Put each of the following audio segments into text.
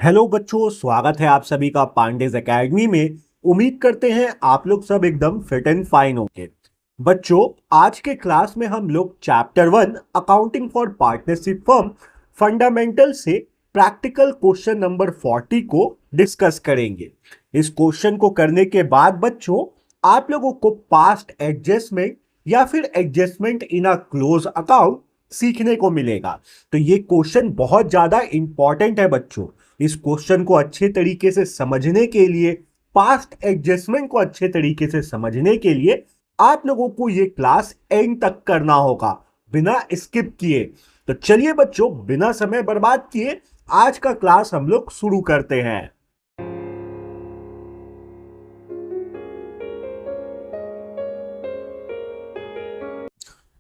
Hello बच्चों, स्वागत है आप सभी का पांडेज एकेडमी में। उम्मीद करते हैं आप लोग सब एकदम फिट एंड फाइन होंगे। बच्चों, आज के क्लास में हम लोग chapter 1 accounting for partnership firm fundamental से प्रैक्टिकल क्वेश्चन नंबर 40 को डिस्कस करेंगे। इस क्वेश्चन को करने के बाद बच्चों आप लोगों को पास्ट एडजस्टमेंट या फिर adjustment in a close account सीखने को मिलेगा। तो ये क्वेश्चन बहुत ज्यादा इंपॉर्टेंट है बच्चों। इस क्वेश्चन को अच्छे तरीके से समझने के लिए, पास्ट एडजस्टमेंट को अच्छे तरीके से समझने के लिए आप लोगों को ये क्लास एंड तक करना होगा, बिना स्किप किए। तो चलिए बच्चों, बिना समय बर्बाद किए आज का क्लास हम लोग शुरू करते हैं।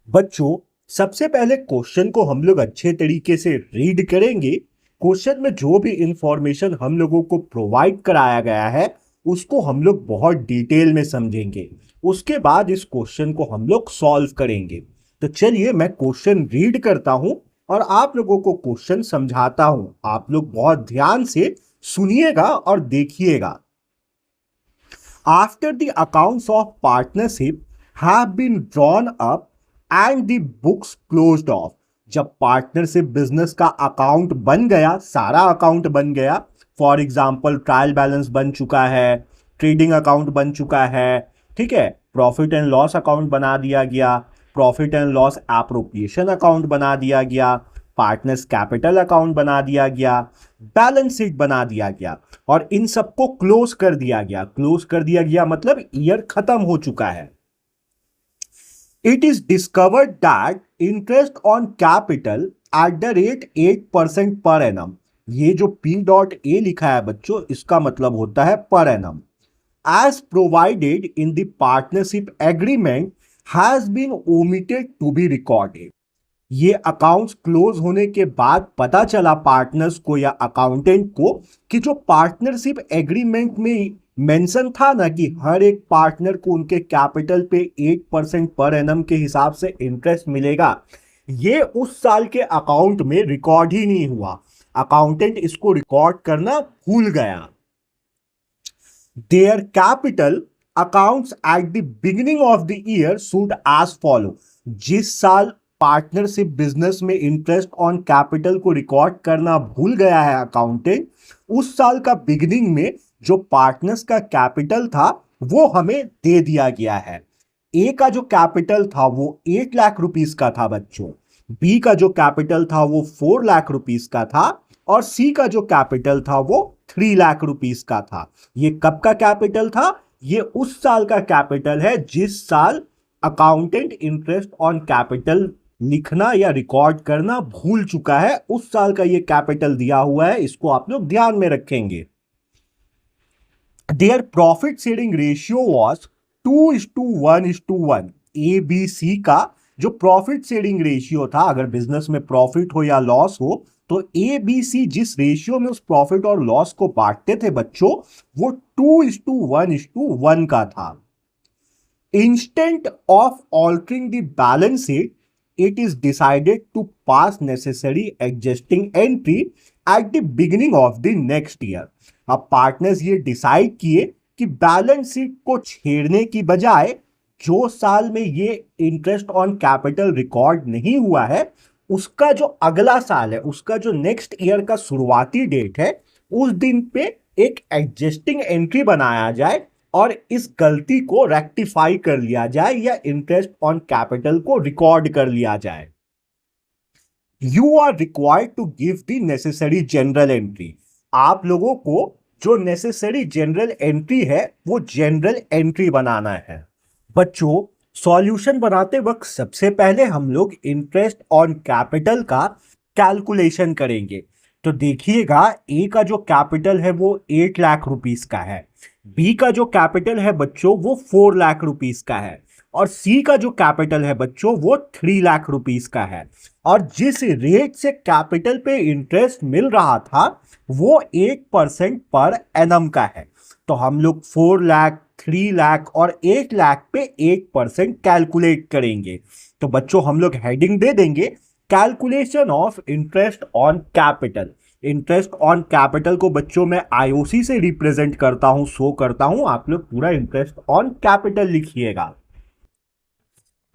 बच्चों, सबसे पहले क्वेश्चन को हम लोग अच्छे तरीके से रीड करेंगे। क्वेश्चन में जो भी इंफॉर्मेशन हम लोगों को प्रोवाइड कराया गया है उसको हम लोग बहुत डिटेल में समझेंगे। उसके बाद इस क्वेश्चन को हम लोग सॉल्व करेंगे। तो चलिए मैं क्वेश्चन रीड करता हूं और आप लोगों को क्वेश्चन समझाता हूं। आप लोग बहुत ध्यान से सुनिएगा और देखिएगा। After the accounts of partnership have been drawn up and the books closed off. जब पार्टनरशिप बिजनेस का अकाउंट बन गया, सारा अकाउंट बन गया, फॉर एग्जांपल ट्रायल बैलेंस बन चुका है, ट्रेडिंग अकाउंट बन चुका है, ठीक है, प्रॉफिट एंड लॉस अकाउंट बना दिया गया, profit and loss appropriation account बना दिया गया, पार्टनर्स कैपिटल अकाउंट बना दिया गया, बैलेंस शीट बना दिया गया और इन सबको क्लोज कर दिया गया। क्लोज कर दिया गया मतलब ईयर खत्म हो चुका है। It is discovered that interest on capital at the rate 8% per annum। ये जो P.A लिखा है बच्चों, इसका मतलब होता है per annum, as provided in the partnership agreement has been omitted to be recorded। ये अकाउंट्स क्लोज होने के बाद पता चला पार्टनर्स को या अकाउंटेंट को कि जो पार्टनरशिप एग्रीमेंट में मेंशन था ना कि हर एक पार्टनर को उनके कैपिटल पे 8% पर एनम के हिसाब से इंटरेस्ट मिलेगा, ये उस साल के अकाउंट में रिकॉर्ड ही नहीं हुआ। अकाउंटेंट इसको रिकॉर्ड करना भूल गया। Their capital accounts at the beginning of the year should as follow. जिस साल पार्टनरशिप बिजनेस में इंटरेस्ट ऑन कैपिटल को रिकॉर्ड करना भूल गया है अकाउंटेंट, उस साल का बिगिनिंग में जो पार्टनर्स का कैपिटल था वो हमें दे दिया गया है। ए का जो कैपिटल था वो 8 लाख रुपीस का था बच्चों, बी का जो कैपिटल था वो 4 लाख रुपीस का था और सी का जो कैपिटल था वो 3 लाख रुपीस का था। ये कब का कैपिटल था? ये उस साल का कैपिटल है जिस साल अकाउंटेंट इंटरेस्ट ऑन कैपिटल लिखना या रिकॉर्ड करना भूल चुका है। उस साल का ये कैपिटल दिया हुआ है, इसको आप लोग ध्यान में रखेंगे। Their profit sharing ratio was 2:1:1। A B C का जो प्रॉफिट शेयरिंग रेशियो था, अगर बिजनेस में प्रॉफिट हो या लॉस हो तो ए बी सी जिस रेशियो में उस प्रॉफिट और लॉस को बांटते थे बच्चों, वो 2:1:1 का था। Instant of altering the balance sheet, it is decided to pass necessary adjusting entry at the beginning of the next year। अब पार्टनर्स ये डिसाइड किए कि बैलेंस शीट को छेड़ने की बजाय जो साल में ये इंटरेस्ट ऑन कैपिटल रिकॉर्ड नहीं हुआ है उसका जो अगला साल है, उसका जो नेक्स्ट ईयर का शुरुआती डेट है, उस दिन पे एक एडजस्टिंग एंट्री बनाया जाए और इस गलती को रेक्टिफाई कर लिया जाए या इंटरेस्ट ऑन कैपिटल को रिकॉर्ड कर लिया जाए। You are required to give the necessary journal entry. आप लोगों को जो नेसेसरी जनरल एंट्री है वो जनरल एंट्री बनाना है। बच्चों, सॉल्यूशन बनाते वक्त सबसे पहले हम लोग इंटरेस्ट ऑन कैपिटल का कैलकुलेशन करेंगे। तो देखिएगा, ए का जो कैपिटल है वो 8 लाख रुपीस का है, बी का जो कैपिटल है बच्चों वो 4 लाख रुपीस का है और सी का जो कैपिटल है बच्चों वो 3 लाख रुपीस का है। और जिस रेट से कैपिटल पे इंटरेस्ट मिल रहा था वो 8% पर एनम का है। तो हम लोग 4 लाख, 3 लाख और 8 लाख पे 8% कैलकुलेट करेंगे। तो बच्चों हम लोग हेडिंग दे देंगे calculation of interest on capital. Interest on capital को बच्चों मैं आईओसी से रिप्रेजेंट करता हूं, शो करता हूं। आप लोग पूरा इंटरेस्ट ऑन कैपिटल लिखिएगा।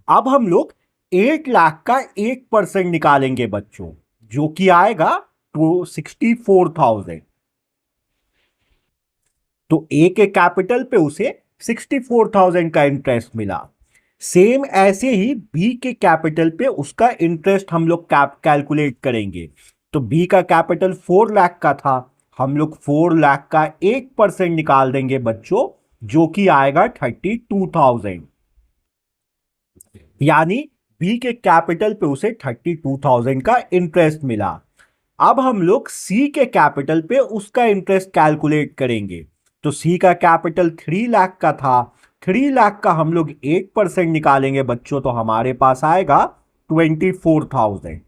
अब हम लोग 8 लाख का 1% निकालेंगे बच्चों, जो कि आएगा तो 64,000। तो ए के कैपिटल पे उसे 64,000 का इंटरेस्ट मिला। सेम ऐसे ही बी के कैपिटल पे उसका इंटरेस्ट हम लोग कैलकुलेट करेंगे। तो बी का कैपिटल 4 लाख का था, हम लोग 4 लाख का 1% निकाल देंगे बच्चों, जो कि आएगा 32,000। यानी बी के कैपिटल पे उसे 32,000 का इंटरेस्ट मिला। अब हम लोग सी के कैपिटल पे उसका इंटरेस्ट कैलकुलेट करेंगे। तो सी का कैपिटल 3 लाख का था, 3 लाख का हम लोग 1% निकालेंगे बच्चों, तो हमारे पास आएगा 24,000।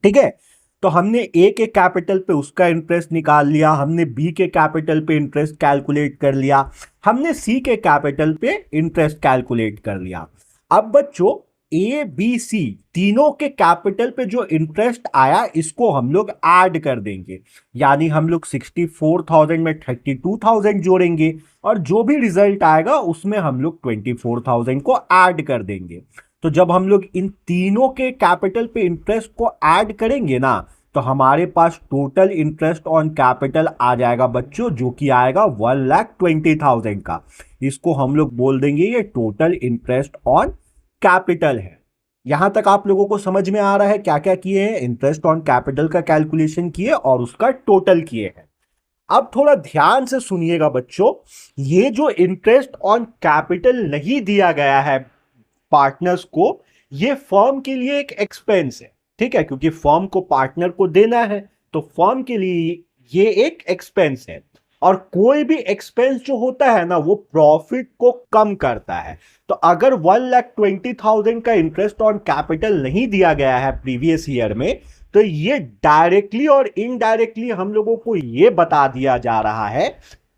ठीक है, तो हमने ए के कैपिटल पे उसका इंटरेस्ट निकाल लिया, हमने बी के कैपिटल पे इंटरेस्ट कैलकुलेट कर लिया, हमने सी के कैपिटल पे इंटरेस्ट कैलकुलेट कर लिया। अब बच्चों ए बी सी तीनों के कैपिटल पे जो इंटरेस्ट आया इसको हम लोग ऐड कर देंगे। यानी हम लोग 64,000 में 32,000 जोड़ेंगे और जो भी रिजल्ट आएगा उसमें हम लोग 24,000 को ऐड कर देंगे। तो जब हम लोग इन तीनों के कैपिटल पे इंटरेस्ट को ऐड करेंगे ना, तो हमारे पास टोटल इंटरेस्ट ऑन कैपिटल आ जाएगा बच्चों, जो कि आएगा 1,20,000 का। इसको हम लोग बोल देंगे ये टोटल इंटरेस्ट ऑन कैपिटल है। यहां तक आप लोगों को समझ में आ रहा है क्या क्या किए हैं? इंटरेस्ट ऑन कैपिटल का कैलकुलेशन किए और उसका टोटल किए हैं। अब थोड़ा ध्यान से सुनिएगा बच्चों, ये जो इंटरेस्ट ऑन कैपिटल नहीं दिया गया है पार्टनर्स को, ये फर्म के लिए एक एक्सपेंस है। ठीक है, क्योंकि फर्म को पार्टनर को देना है, तो फर्म के लिए ये एक एक्सपेंस है। और कोई भी एक्सपेंस जो होता है ना, वो प्रॉफिट को कम करता है। तो अगर 1,20,000 का इंटरेस्ट ऑन कैपिटल नहीं दिया गया है प्रीवियस ईयर में, तो ये डायरेक्टली और इनडायरेक्टली हम लोगों को ये बता दिया जा रहा है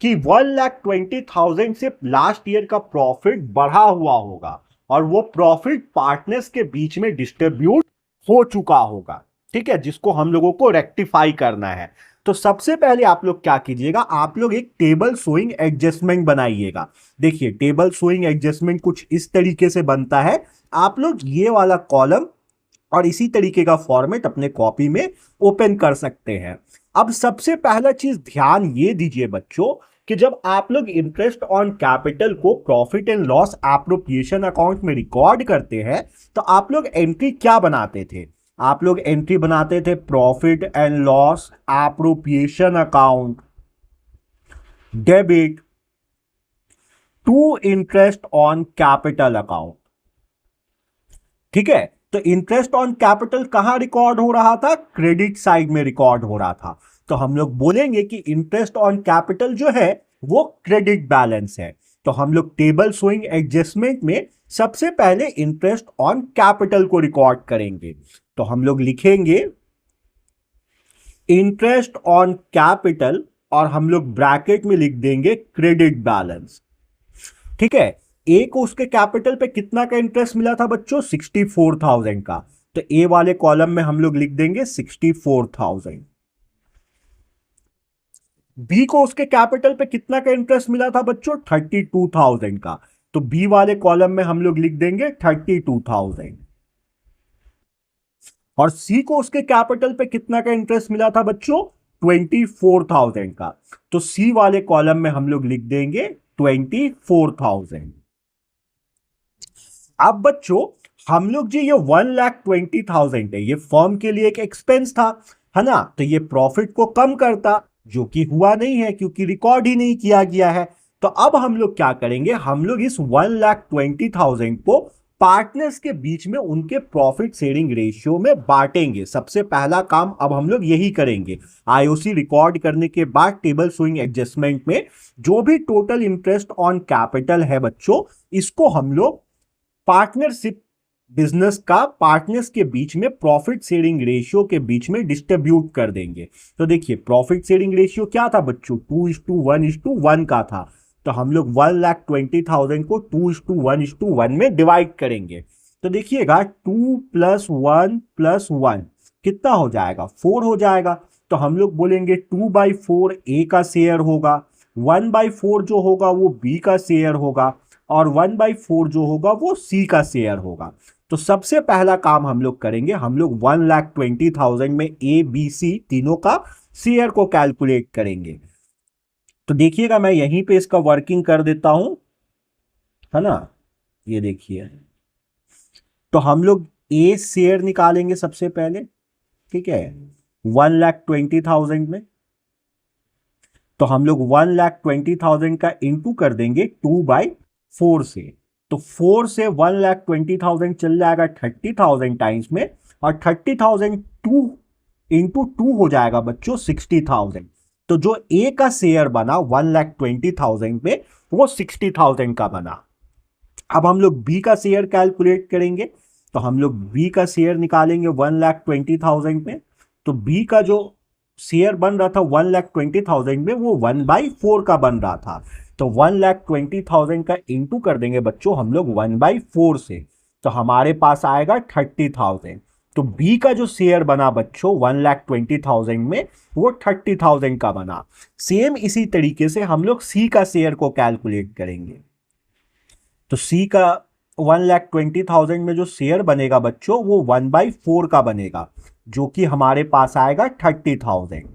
कि 1,20,000 से लास्ट ईयर का प्रॉफिट बढ़ा हुआ होगा और वो प्रॉफिट पार्टनर्स के बीच में डिस्ट्रीब्यूट हो चुका होगा। ठीक है, जिसको हम लोगों को रेक्टिफाई करना है। तो सबसे पहले आप लोग क्या कीजिएगा, आप लोग एक टेबल शोइंग एडजस्टमेंट बनाइएगा। देखिए टेबल शोइंग एडजस्टमेंट कुछ इस तरीके से बनता है। आप लोग ये वाला कॉलम और इसी तरीके का फॉर्मेट अपने कॉपी में ओपन कर सकते हैं। अब सबसे पहला चीज ध्यान ये दीजिए बच्चों कि जब आप लोग इंटरेस्ट ऑन कैपिटल को profit and loss appropriation account में रिकॉर्ड करते हैं, तो आप लोग एंट्री क्या बनाते थे? आप लोग एंट्री बनाते थे profit and loss appropriation account debit to interest on capital account. ठीक है, तो इंटरेस्ट ऑन कैपिटल कहां रिकॉर्ड हो रहा था? क्रेडिट साइड में रिकॉर्ड हो रहा था। तो हम लोग बोलेंगे कि इंटरेस्ट ऑन कैपिटल जो है वो क्रेडिट बैलेंस है। तो हम लोग टेबल शोइंग एडजस्टमेंट में सबसे पहले इंटरेस्ट ऑन कैपिटल को रिकॉर्ड करेंगे। तो हम लोग लिखेंगे इंटरेस्ट ऑन कैपिटल और हम लोग ब्रैकेट में लिख देंगे क्रेडिट बैलेंस। ठीक है, ए को उसके कैपिटल पे कितना का इंटरेस्ट मिला था बच्चों? 64,000 का। तो ए वाले कॉलम में हम लोग लिख देंगे 64,000। बी को उसके कैपिटल पे कितना का इंटरेस्ट मिला था बच्चों? 32,000 का। तो बी वाले कॉलम में हम लोग लिख देंगे 32,000। और सी को उसके कैपिटल पे कितना का इंटरेस्ट मिला था बच्चों? 24,000 का। तो सी वाले कॉलम में हम लोग लिख देंगे 24,000। अब बच्चों हम लोग जी ये 1,20,000 है, ये फर्म के लिए एक एक्सपेंस था, है ना? तो ये प्रॉफिट को कम करता, जो कि हुआ नहीं है क्योंकि रिकॉर्ड ही नहीं किया गया है। तो अब हम लोग क्या करेंगे, हम लोग इस 1,20,000 को पार्टनर्स के बीच में उनके प्रॉफिट शेयरिंग रेशियो में बांटेंगे। सबसे पहला काम अब हम लोग यही करेंगे। आईओसी रिकॉर्ड करने के बाद टेबल शोइंग एडजस्टमेंट में जो भी टोटल इंटरेस्ट ऑन कैपिटल है बच्चों, इसको हम लोग पार्टनरशिप बिजनेस का पार्टनर्स के बीच में प्रॉफिट शेयरिंग रेशियो के बीच में डिस्ट्रीब्यूट कर देंगे। तो देखिए प्रॉफिट शेयरिंग रेशियो क्या था बच्चों? 2:1:1 का था। तो हम लोग 1,20,000 को 2:1:1 में डिवाइड करेंगे। तो देखिएगा 2 + 1 + 1 कितना हो जाएगा, 4 हो जाएगा। तो हम लोग बोलेंगे 2/4 ए का शेयर होगा, 1/4 जो होगा वो बी का शेयर होगा, और 1/4 जो होगा वो सी का शेयर होगा। तो सबसे पहला काम हम लोग करेंगे, हम लोग 1,20,000 में ए बी सी तीनों का शेयर को कैलकुलेट करेंगे। तो देखिएगा मैं यहीं पे इसका वर्किंग कर देता हूं, है ना। ये देखिए, तो हम लोग ए शेयर निकालेंगे सबसे पहले, ठीक है, 1,20,000 में। तो हम लोग 1,20,000 का इंटू कर देंगे 2/4 से। तो 4 से 1,20,000 चल जाएगा 30,000 टाइम्स में, और 30,000 2 इंटू 2 हो जाएगा बच्चों 60,000। तो जो ए का शेयर बना 1,20,000 में वो 60,000 का बना। अब हम लोग बी का शेयर कैलकुलेट करेंगे। तो हम लोग बी का शेयर निकालेंगे 1,20,000 में। तो बी का जो शेयर बन रहा था 1,20,000 में वो 1/4 का बन रहा था। तो 1,20,000 का इंटू कर देंगे बच्चों हम लोग 1/4 से। तो हमारे पास आएगा 30,000। तो बी का जो शेयर बना बच्चों 1,20,000 में वो 30,000 का बना। सेम इसी तरीके से हम लोग सी का शेयर को कैलकुलेट करेंगे। तो सी का 1,20,000 में जो शेयर बनेगा बच्चों वो 1/4 का बनेगा, जो कि हमारे पास आएगा 30,000।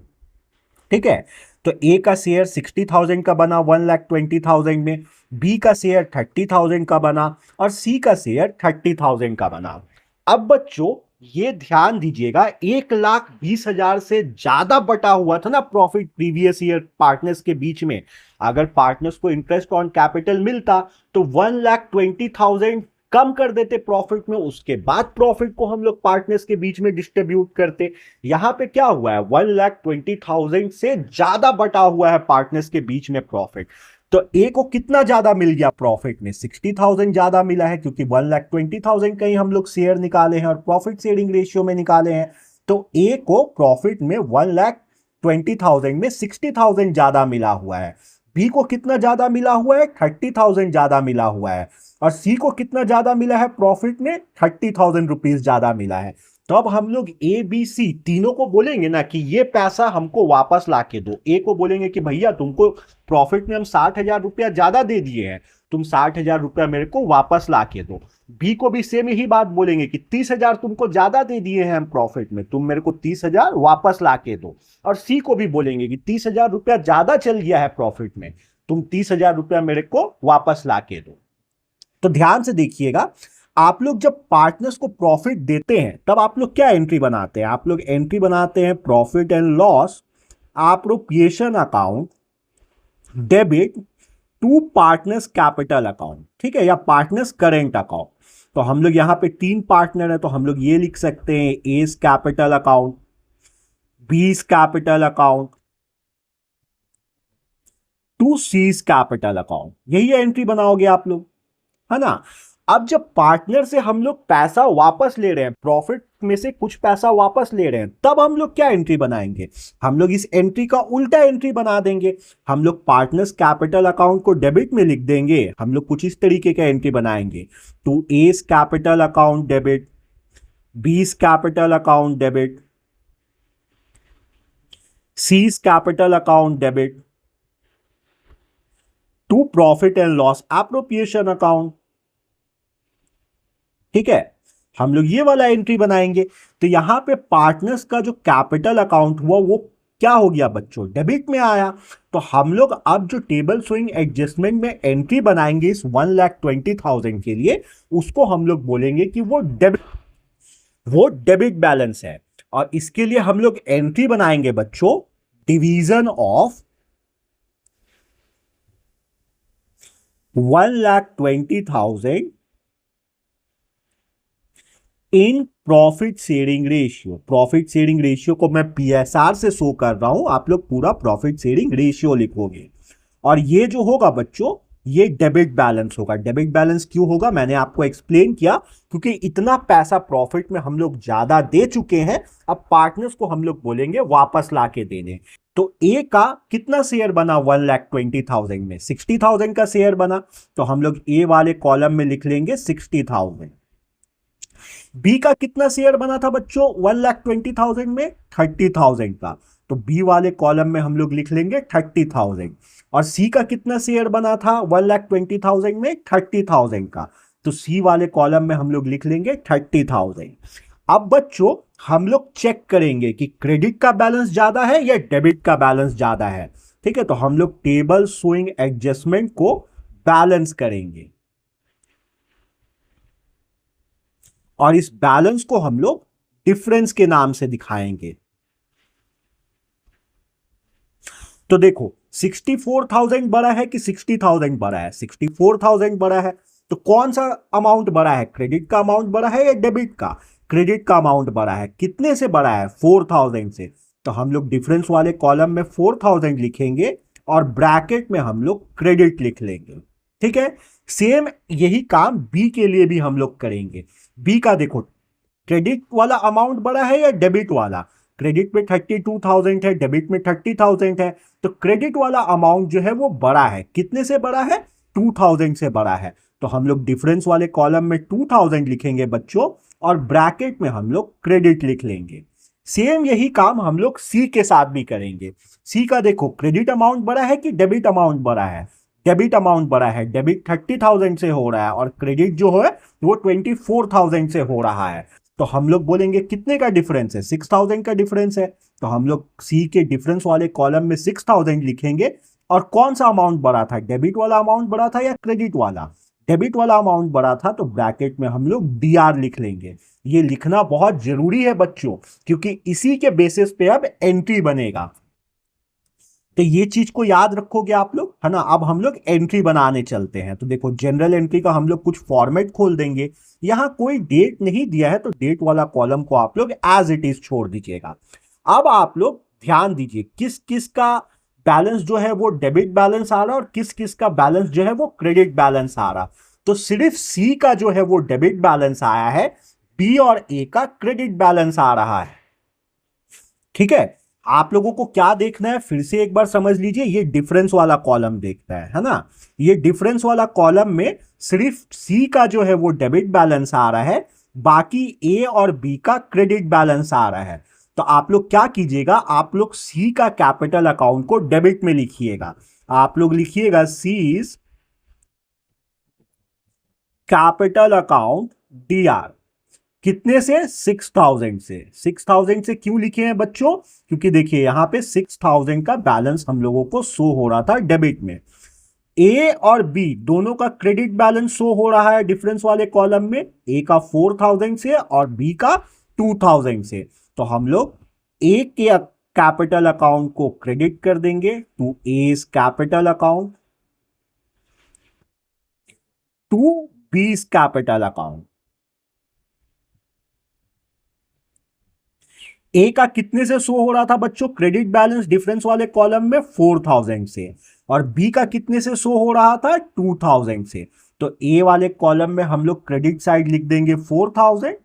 ठीक है, तो ए का शेयर 60,000 का बना 1,20,000 में, बी का शेयर 30,000 का बना, और सी का शेयर 30,000 का बना। अब बच्चों ये ध्यान दीजिएगा, 1,20,000 से ज्यादा बटा हुआ था ना प्रॉफिट प्रीवियस ईयर पार्टनर्स के बीच में। अगर पार्टनर्स को इंटरेस्ट ऑन कैपिटल मिलता तो 1,20,000 कम कर देते प्रॉफिट में, उसके बाद प्रॉफिट को हम लोग पार्टनर्स के बीच में डिस्ट्रीब्यूट करते। यहां पे क्या हुआ है, 1,20,000 से ज्यादा बटा हुआ है पार्टनर्स के बीच में प्रॉफिट। तो ए को कितना ज्यादा मिल गया प्रॉफिट में, 60,000 ज्यादा मिला है, क्योंकि 1,20,000 का ही हम लोग शेयर निकाले हैं और प्रॉफिट शेयरिंग रेशियो में निकाले हैं। तो ए को प्रॉफिट में 1,20,000 में 60,000 ज्यादा मिला हुआ है। बी को कितना ज्यादा मिला हुआ है, 30,000 ज्यादा मिला हुआ है। और सी को कितना ज्यादा मिला है प्रॉफिट में, 30,000 रुपीज ज्यादा मिला है। तो अब हम लोग ए बी सी तीनों को बोलेंगे ना कि ये पैसा हमको वापस ला के दो। ए को बोलेंगे कि भैया तुमको प्रॉफिट में हम 60,000 रुपया ज्यादा दे दिए हैं, तुम 60,000 रुपया मेरे को वापस ला के दो। बी को भी सेम ही बात बोलेंगे कि 30,000 तुमको ज्यादा दे दिए हैं हम प्रॉफिट में, तुम मेरे को 30,000 वापस ला के दो। और सी को भी बोलेंगे कि 30,000 रुपया ज्यादा चल गया है प्रॉफिट में, तुम 30,000 रुपया मेरे को वापस ला के दो। तो ध्यान से देखिएगा, आप लोग जब पार्टनर्स को प्रॉफिट देते हैं तब आप लोग क्या एंट्री बनाते हैं, आप लोग एंट्री बनाते हैं profit and loss appropriation account debit to partners capital account, ठीक है, या पार्टनर्स करेंट अकाउंट। तो हम लोग यहां पे 3 पार्टनर है, तो हम लोग ये लिख सकते हैं A's capital account, B's capital account to C's capital account. यही एंट्री बनाओगे आप लोग, है ना। अब जब पार्टनर से हम लोग पैसा वापस ले रहे हैं, प्रॉफिट में से कुछ पैसा वापस ले रहे हैं, तब हम लोग क्या एंट्री बनाएंगे, हम लोग इस एंट्री का उल्टा एंट्री बना देंगे। हम लोग पार्टनर्स कैपिटल अकाउंट को डेबिट में लिख देंगे, हम लोग कुछ इस तरीके का एंट्री बनाएंगे, to A's capital account debit, B's capital account debit, C's capital account debit to profit and loss appropriation account. ठीक है, हम लोग ये वाला एंट्री बनाएंगे। तो यहां पे पार्टनर्स का जो कैपिटल अकाउंट हुआ वो क्या हो गया बच्चों, डेबिट में आया। तो हम लोग अब जो टेबल स्विंग एडजस्टमेंट में एंट्री बनाएंगे इस 1,20,000 के लिए, उसको हम लोग बोलेंगे कि वो डेबिट बैलेंस है। और इसके लिए हम लोग एंट्री बनाएंगे बच्चों division of 1,20,000 in profit sharing ratio. Profit sharing ratio को मैं पीएसआर से शो कर रहा हूं, आप लोग पूरा प्रॉफिट शेयरिंग रेशियो लिखोगे। और ये जो होगा बच्चों ये डेबिट बैलेंस होगा। डेबिट बैलेंस क्यों होगा मैंने आपको एक्सप्लेन किया, क्योंकि इतना पैसा प्रॉफिट में हम लोग ज्यादा दे चुके हैं, अब पार्टनर्स को हम लोग बोलेंगे वापस ला के देने। तो ए का कितना शेयर बना 1,20,000 में, 60,000 का शेयर बना। तो हम लोग ए वाले कॉलम में लिख लेंगे 60,000। बी का कितना शेयर बना था बच्चों 1,20,000 में 30,000 का, तो बी वाले कॉलम में हम लोग लिख लेंगे 30,000। और सी का कितना शेयर बना था 1,20,000 में 30,000 का, तो सी वाले कॉलम में हम लोग लिख लेंगे 30,000। अब बच्चों हम लोग चेक करेंगे कि क्रेडिट का बैलेंस ज्यादा है या डेबिट का बैलेंस ज्यादा है। ठीक है, तो हम लोग टेबल शोइंग एडजस्टमेंट को बैलेंस करेंगे और इस बैलेंस को हम लोग डिफरेंस के नाम से दिखाएंगे। तो देखो 64,000 बड़ा है कि 60,000 बड़ा है, 64,000 बड़ा है, तो कौन सा अमाउंट बड़ा है, क्रेडिट का अमाउंट बड़ा है या डेबिट का? क्रेडिट का अमाउंट बड़ा है। कितने से बड़ा है? 4,000 से। तो हम लोग डिफरेंस वाले कॉलम में 4,000 लिखेंगे और ब्रैकेट में हम लोग क्रेडिट लिख लेंगे। ठीक है, सेम यही काम बी के लिए भी हम लोग करेंगे। बी का देखो क्रेडिट वाला अमाउंट बड़ा है या डेबिट वाला? क्रेडिट में 32,000 है, डेबिट में 30,000 है, तो क्रेडिट वाला अमाउंट जो है वो बड़ा है। कितने से बड़ा है? 2,000 से बड़ा है। तो हम लोग डिफरेंस वाले कॉलम में 2,000 लिखेंगे बच्चों और ब्रैकेट में हम लोग क्रेडिट लिख लेंगे। सेम यही काम हम लोग सी के साथ भी करेंगे। सी का देखो क्रेडिट अमाउंट बड़ा है कि डेबिट अमाउंट बड़ा है? डेबिट अमाउंट बड़ा है, डेबिट 30,000 से हो रहा है और क्रेडिट जो है वो 24,000 से हो रहा है। तो हम लोग बोलेंगे कितने का डिफरेंस है? 6,000 का डिफरेंस है। तो हम लोग सी के डिफरेंस वाले कॉलम में 6,000 लिखेंगे और कौन सा अमाउंट बड़ा था, डेबिट वाला अमाउंट बड़ा था या क्रेडिट वाला? डेबिट वाला अमाउंट बड़ा था, तो ब्रैकेट में हम लोग डीआर लिख लेंगे। ये लिखना बहुत जरूरी है बच्चों, क्योंकि इसी के बेसिस पे अब एंट्री बनेगा। तो ये चीज को याद रखोगे आप लोग, है ना। अब हम लोग एंट्री बनाने चलते हैं। तो देखो जनरल एंट्री का हम लोग कुछ फॉर्मेट खोल देंगे। यहां कोई डेट नहीं दिया है, तो डेट वाला कॉलम को आप लोग एज इट इज छोड़ दीजिएगा। अब आप लोग ध्यान दीजिए किस किस का बैलेंस जो है वो डेबिट बैलेंस आ रहा है और किस किस का बैलेंस जो है वो क्रेडिट बैलेंस आ रहा। तो सिर्फ सी का जो है वो डेबिट बैलेंस आया है, बी और ए का क्रेडिट बैलेंस आ रहा है। ठीक है, आप लोगों को क्या देखना है फिर से एक बार समझ लीजिए। ये डिफरेंस वाला कॉलम देखता है ना। ये डिफरेंस वाला कॉलम में सिर्फ सी का जो है वो डेबिट बैलेंस आ रहा है, बाकी ए और बी का क्रेडिट बैलेंस आ रहा है। तो आप लोग क्या कीजिएगा, आप लोग सी का कैपिटल अकाउंट को डेबिट में लिखिएगा। आप लोग लिखिएगा सीज कैपिटल अकाउंट डीआर। कितने से? 6,000 से। 6,000 से क्यों लिखे हैं बच्चों? क्योंकि देखिए यहां पे 6,000 का बैलेंस हम लोगों को शो हो रहा था डेबिट में। ए और बी दोनों का क्रेडिट बैलेंस शो हो रहा है डिफरेंस वाले कॉलम में, ए का 4,000 से और बी का 2,000 से। तो हम लोग ए के कैपिटल अकाउंट को क्रेडिट कर देंगे to A's capital account, to B's capital account. A का कितने से शो हो रहा था बच्चों क्रेडिट बैलेंस डिफरेंस वाले कॉलम में? 4,000 से। और बी का कितने से शो हो रहा था? 2,000 से। तो ए वाले कॉलम में हम लोग क्रेडिट साइड लिख देंगे 4,000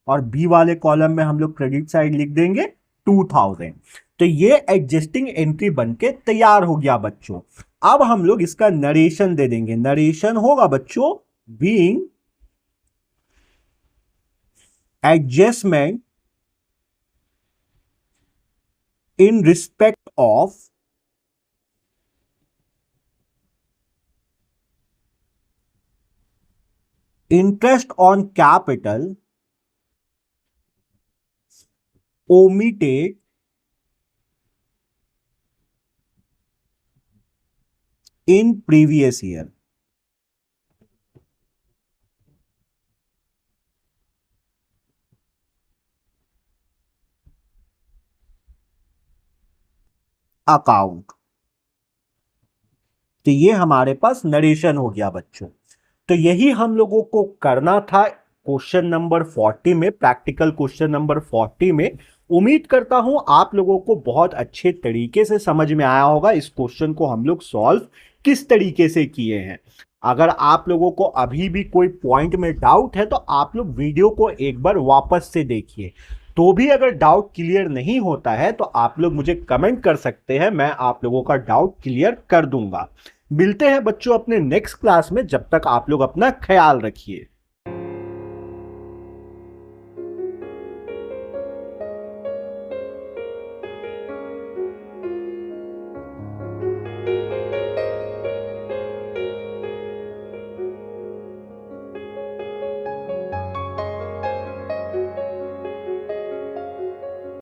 और बी वाले कॉलम में हम लोग क्रेडिट साइड लिख देंगे 2,000। तो ये एडजस्टिंग एंट्री बनके तैयार हो गया बच्चों। अब हम लोग इसका नरेशन दे देंगे। नरेशन होगा बच्चों being adjustment in respect of interest on capital omitted in previous year। Account. तो ये हमारे पास नरेशन हो गया बच्चों। तो यही हम लोगों को करना था क्वेश्चन नंबर 40 में, प्रैक्टिकल क्वेश्चन नंबर 40 में। उम्मीद करता हूं आप लोगों को बहुत अच्छे तरीके से समझ में आया होगा इस क्वेश्चन को हम लोग सॉल्व किस तरीके से किए हैं। अगर आप लोगों को अभी भी कोई पॉइंट में डाउट है तो आप लोग वीडियो को एक बार वापस से देखिए। तो भी अगर डाउट क्लियर नहीं होता है तो आप लोग मुझे कमेंट कर सकते हैं, मैं आप लोगों का डाउट क्लियर कर दूंगा। मिलते हैं बच्चों अपने नेक्स्ट क्लास में, जब तक आप लोग अपना ख्याल रखिए।